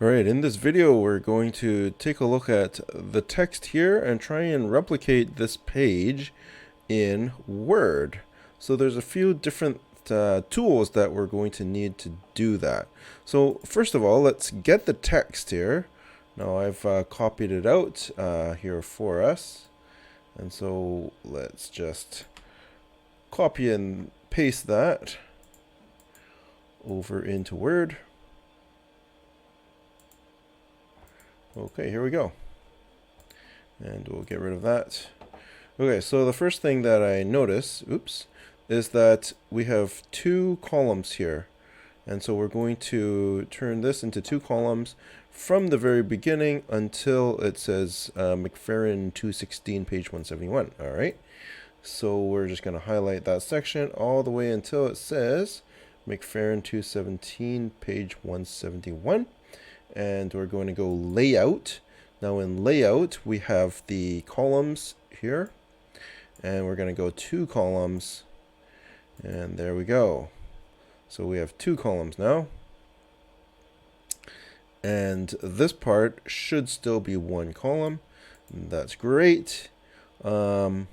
Alright, in this video we're going to take a look at the text here and try and replicate this page in Word. So there's a few different tools that we're going to need to do that. So first of all, let's get the text here. Now I've copied it out here for us. And so let's just copy and paste that over into Word. Okay, here we go. And we'll get rid of that. Okay, so the first thing that I notice, is that we have two columns here. And so we're going to turn this into two columns from the very beginning until it says McFerrin 216, page 171. All right. So we're just going to highlight that section all the way until it says McFerrin 217, page 171. And we're going to go layout. Now in layout, we have the columns here. And we're going to go two columns. And there we go. So we have two columns now. And this part should still be one column. That's great. There's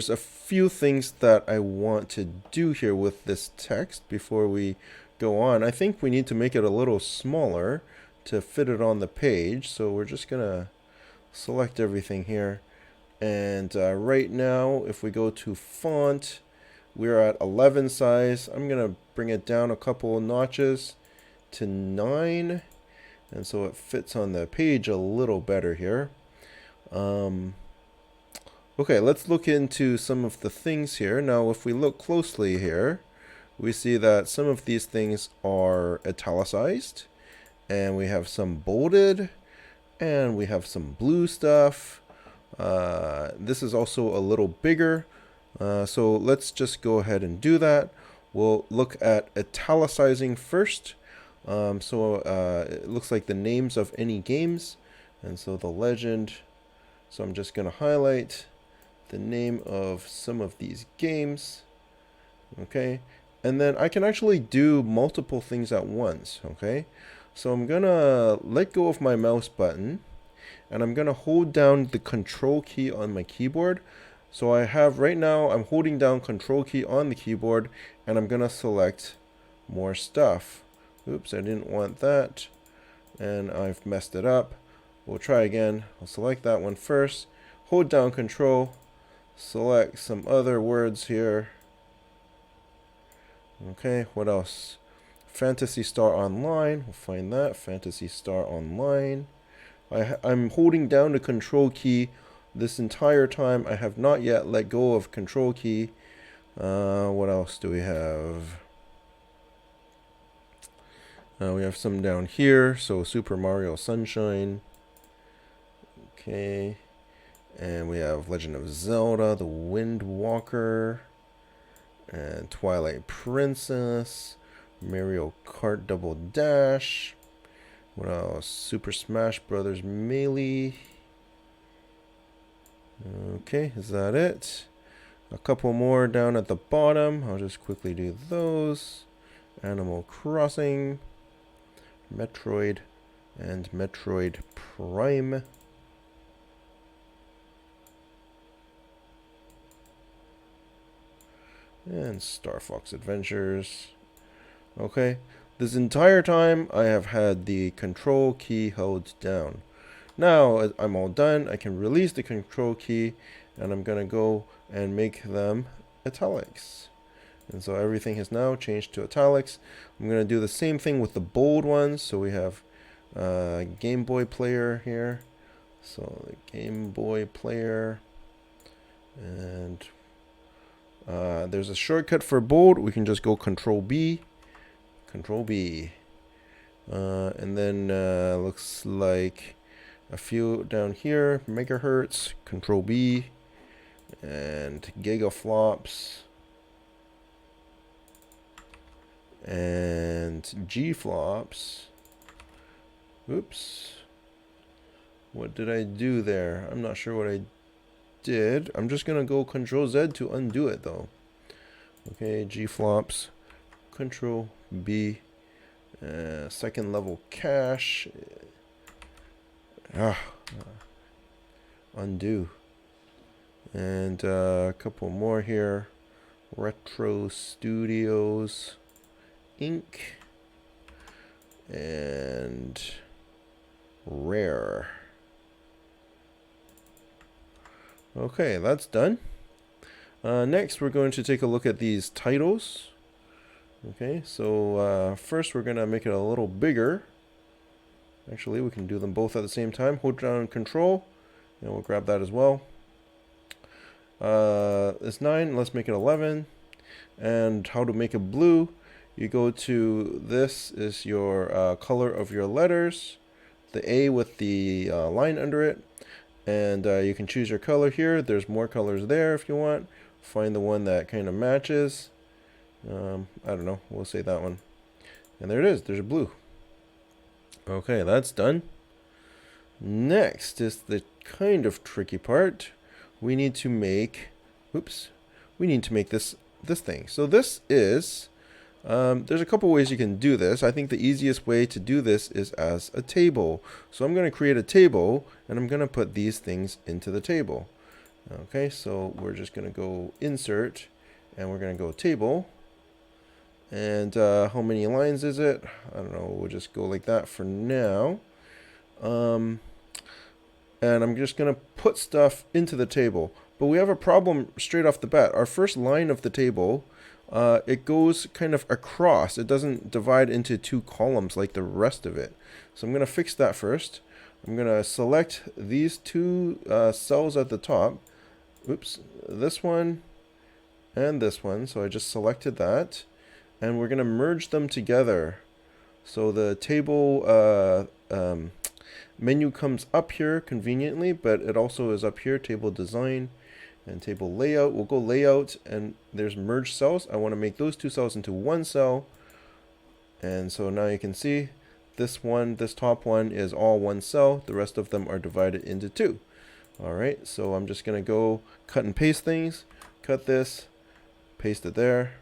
a few things that I want to do here with this text before we go on. I think we need to make it a little smaller to fit it on the page. So we're just going to select everything here. And right now, if we go to font, we're at 11 size. I'm going to bring it down a couple of notches to 9. And so it fits on the page a little better here. Okay, let's look into some of the things here. Now, if we look closely here, we see that some of these things are italicized. And we have some bolded. And we have some blue stuff. This is also a little bigger. So let's just go ahead and do that. We'll look at italicizing first. It looks like the names of any games. And so the legend. So I'm just going to highlight the name of some of these games. Okay. And then I can actually do multiple things at once. Okay. So I'm going to let go of my mouse button. And I'm going to hold down the control key on my keyboard. So I have right now, I'm holding down control key on the keyboard and I'm going to select more stuff. Oops, I didn't want that. And I've messed it up. We'll try again. I'll select that one first. Hold down control. Select some other words here. Okay, what else? Phantasy Star Online. We'll find that. Phantasy Star Online. I'm holding down the control key this entire time. I have not yet let go of control key. What else do we have? We have some down here. So Super Mario Sunshine. Okay. And we have Legend of Zelda, The Wind Walker, and Twilight Princess, Mario Kart Double Dash. What else? Super Smash Brothers Melee. Okay, is that it? A couple more down at the bottom. I'll just quickly do those. Animal Crossing, Metroid, and Metroid Prime. And Star Fox Adventures. Okay. This entire time I have had the control key held down. Now I'm all done. I can release the control key and I'm going to go and make them italics. And so everything has now changed to italics. I'm going to do the same thing with the bold ones. So we have Game Boy Player here. So the Game Boy Player. And there's a shortcut for bold. We can just go Control B. Control B. And then looks like a few down here. Megahertz. Control B. And gigaflops. And G-flops. Oops. What did I do there? I'm not sure what I did. I'm just going to go Control Z to undo it though. Okay, G-flops. Control B. Second level cache. Undo. And a couple more here. Retro Studios Inc. And Rare. Okay, that's done. Next, we're going to take a look at these titles. Okay, so first we're going to make it a little bigger. Actually, we can do them both at the same time. Hold down Control, and we'll grab that as well. It's 9. Let's make it 11. And how to make it blue? You go to, this is your color of your letters, the A with the line under it, and you can choose your color here. There's more colors there if you want. Find the one that kind of matches. I don't know, we'll say that one. And there it is, there's a blue. Okay, that's done. Next is the kind of tricky part. We need to make, we need to make this thing. So this is, there's a couple ways you can do this. I think the easiest way to do this is as a table. So I'm going to create a table, and I'm going to put these things into the table. Okay, so we're just going to go Insert, and we're going to go Table. And how many lines is it? I don't know, we'll just go like that for now. And I'm just going to put stuff into the table. But we have a problem straight off the bat. Our first line of the table, it goes kind of across. It doesn't divide into two columns like the rest of it. So I'm going to fix that first. I'm going to select these two cells at the top. This one and this one. So I just selected that. And we're going to merge them together. So the table menu comes up here conveniently, but it also is up here, table design and table layout. We'll go layout, and there's merge cells. I want to make those two cells into one cell. And so now you can see this one, this top one is all one cell. The rest of them are divided into two. All right, so I'm just going to go cut and paste things. Cut this, paste it there.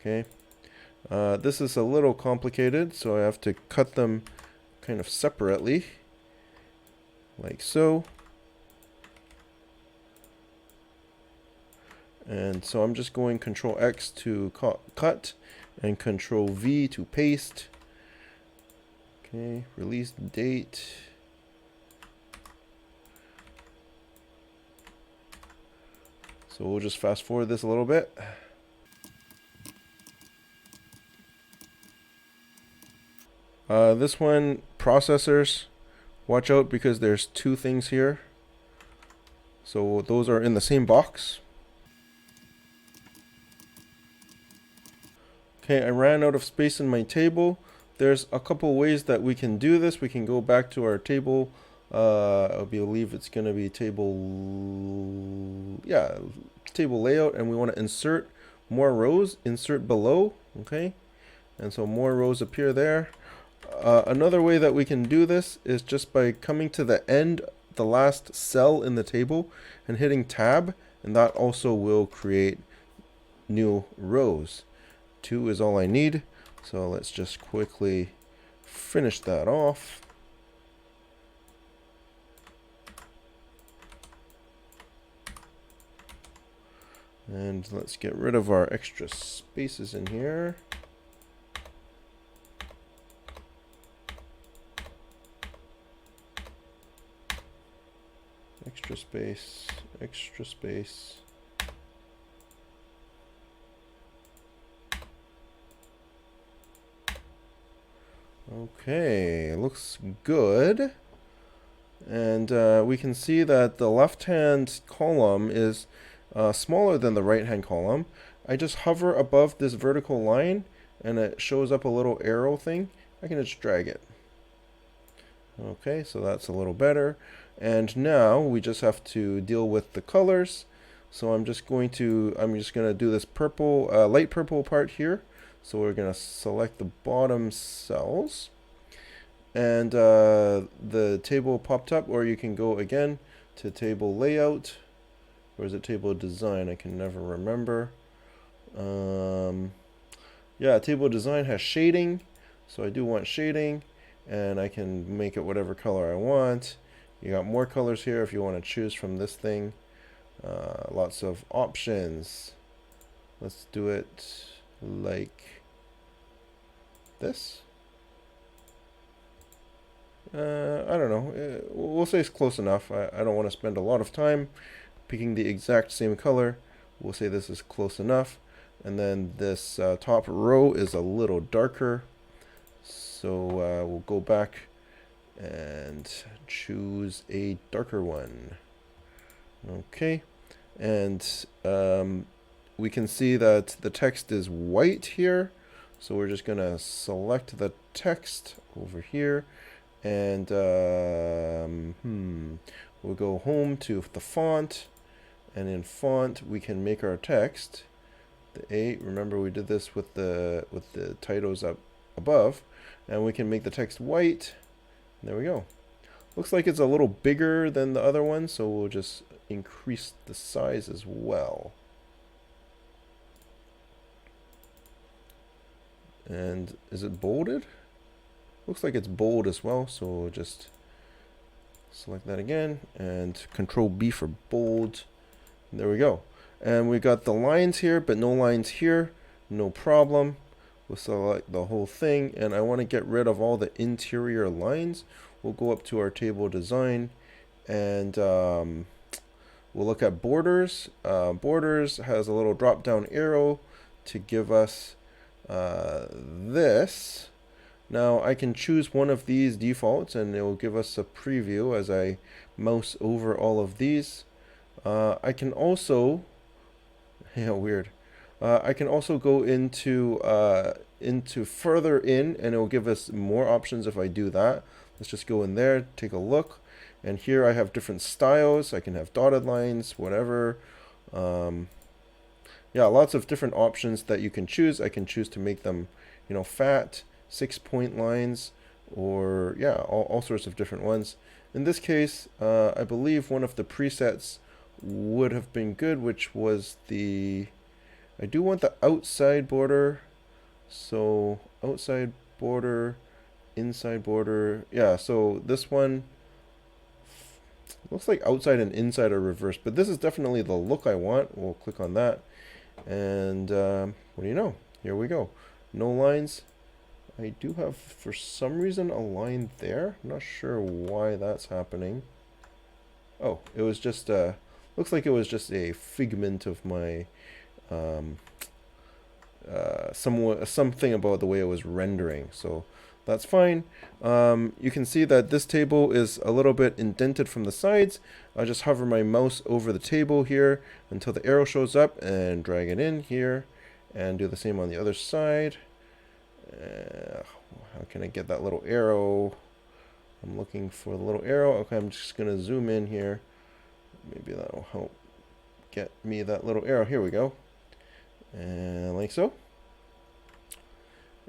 Okay, this is a little complicated, so I have to cut them kind of separately, like so. And so I'm just going Control X to cut and Control V to paste. Okay, release date. So we'll just fast forward this a little bit. This one, processors, watch out because there's two things here. So those are in the same box. Okay, I ran out of space in my table. There's a couple ways that we can do this. We can go back to our table. I believe it's going to be table layout, and we want to insert more rows, insert below. Okay, and so more rows appear there. Another way that we can do this is just by coming to the end, the last cell in the table, and hitting tab, and that also will create new rows. 2 is all I need, so let's just quickly finish that off. And let's get rid of our extra spaces in here. Extra space, extra space. Okay, looks good. And we can see that the left-hand column is smaller than the right-hand column. I just hover above this vertical line, and it shows up a little arrow thing. I can just drag it. Okay, so that's a little better. And now we just have to deal with the colors. So I'm just going to do this purple, light purple part here. So we're going to select the bottom cells. And the table popped up, or you can go again to table layout. Or is it table design? I can never remember. Yeah, table design has shading. So I do want shading, and I can make it whatever color I want. You got more colors here if you want to choose from this thing. Lots of options. Let's do it like this. I don't know. We'll say it's close enough. I don't want to spend a lot of time picking the exact same color. We'll say this is close enough. And then this top row is a little darker. So we'll go back and choose a darker one. Okay. And we can see that the text is white here. So we're just going to select the text over here. And we'll go home to the font. And in font, we can make our text. The A, remember we did this with the titles up above. And we can make the text white. There we go. Looks like it's a little bigger than the other one, so we'll just increase the size as well. And is it bolded? Looks like it's bold as well, so we'll just select that again and Control B for bold. There we go. And we got the lines here, but no lines here. No problem. We'll select the whole thing, and I want to get rid of all the interior lines. We'll go up to our table design, and we'll look at borders. Borders has a little drop down arrow to give us this. Now I can choose one of these defaults, and it will give us a preview as I mouse over all of these. I can also, yeah, weird. I can also go into further in, and it will give us more options if I do that. Let's just go in there, take a look, and here I have different styles. I can have dotted lines, whatever. Yeah, lots of different options that you can choose. I can choose to make them, fat, 6-point lines, or yeah, all sorts of different ones. In this case, I believe one of the presets would have been good, which was I do want the outside border. So outside border, inside border. Yeah, so this one looks like outside and inside are reversed, but this is definitely the look I want. We'll click on that. And what do you know? Here we go. No lines. I do have, for some reason, a line there. I'm not sure why that's happening. Oh, it was just, looks like it was just a figment of my, something about the way it was rendering. So that's fine. You can see that this table is a little bit indented from the sides. I just hover my mouse over the table here until the arrow shows up and drag it in here, and do the same on the other side. How can I get that little arrow? I'm looking for the little arrow. Okay, I'm just going to zoom in here. Maybe that will help get me that little arrow. Here we go. And like so.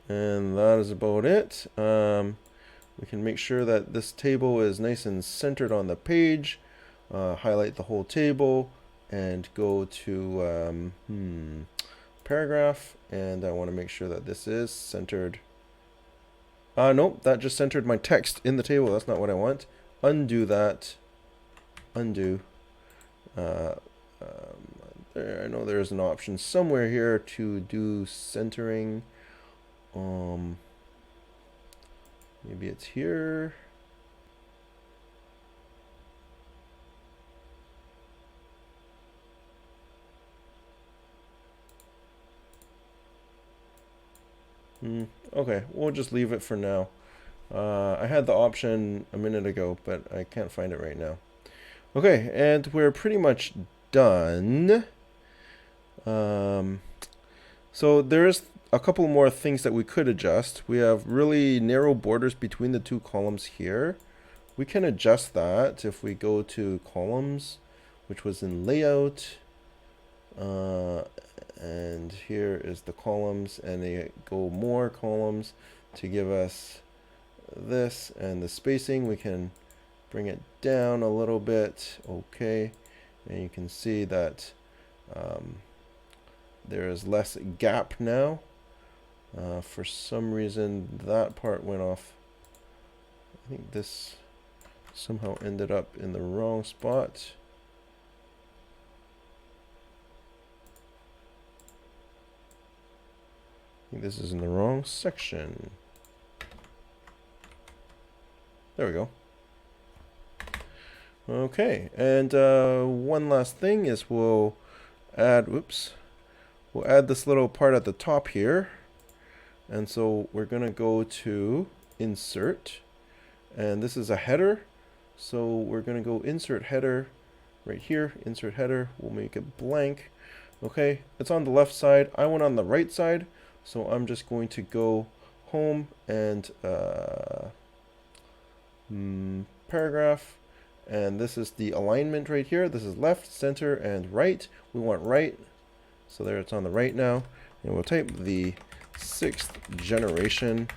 And that is about it. We can make sure that this table is nice and centered on the page. Highlight the whole table and go to paragraph, and I want to make sure that this is centered. Nope, that just centered my text in the table. That's not what I want. Undo that. Undo. There, I know there's an option somewhere here to do centering. Maybe it's here. Okay, we'll just leave it for now. I had the option a minute ago, but I can't find it right now. Okay, and we're pretty much done. So there's a couple more things that we could adjust. We have really narrow borders between the two columns here. We can adjust that if we go to columns, which was in layout. And here is the columns, and they go more columns to give us this, and the spacing we can bring it down a little bit. Okay, and you can see that there is less gap now. For some reason, that part went off. I think this somehow ended up in the wrong spot. I think this is in the wrong section. There we go. Okay, and one last thing is we'll add, we'll add this little part at the top here. And so we're gonna go to insert, and this is a header. So we're gonna go insert header right here, insert header, we'll make it blank. Okay, it's on the left side, I went on the right side, so I'm just going to go home and paragraph, and this is the alignment right here. This is left, center, and right. We want right, so there it's on the right now, and we'll type the 6th generation.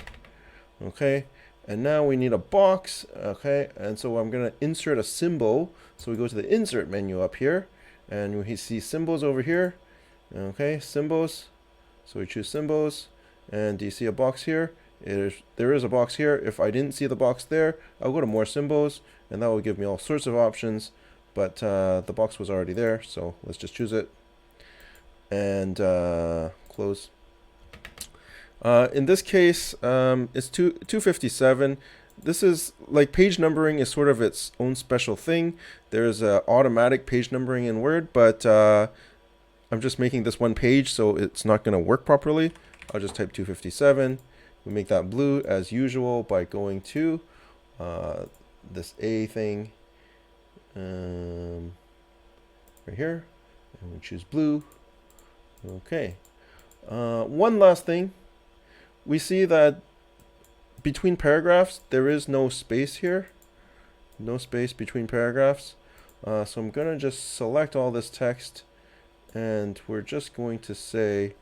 Okay, and now we need a box. Okay, and so I'm gonna insert a symbol, so we go to the insert menu up here, and we see symbols over here. Okay, symbols, so we choose symbols, and do you see a box here? There is a box here. If I didn't see the box there, I'll go to more symbols, and that will give me all sorts of options, but the box was already there, so let's just choose it and close. In this case, it's 257. This is like page numbering is sort of its own special thing. There's automatic page numbering in Word, but I'm just making this one page, so it's not going to work properly. I'll just type 257. We make that blue as usual by going to this A thing right here, and we choose blue. Okay. One last thing. We see that between paragraphs, there is no space here. No space between paragraphs. So I'm going to just select all this text, and we're just going to say,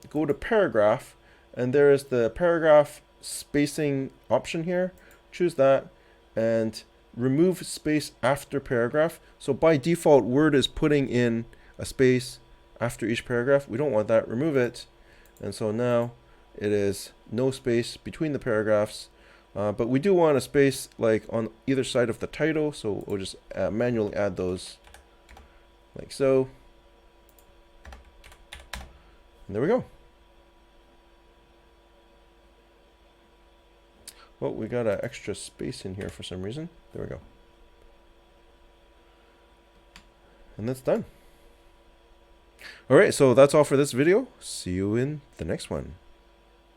go to paragraph, and there is the paragraph spacing option here. Choose that, and remove space after paragraph. So by default, Word is putting in a space after each paragraph. We don't want that. Remove it. And so now it is no space between the paragraphs, but we do want a space like on either side of the title, so we'll just manually add those like so. And there we go. Well, we got an extra space in here for some reason. There we go. And that's done. All right, so that's all for this video. See you in the next one.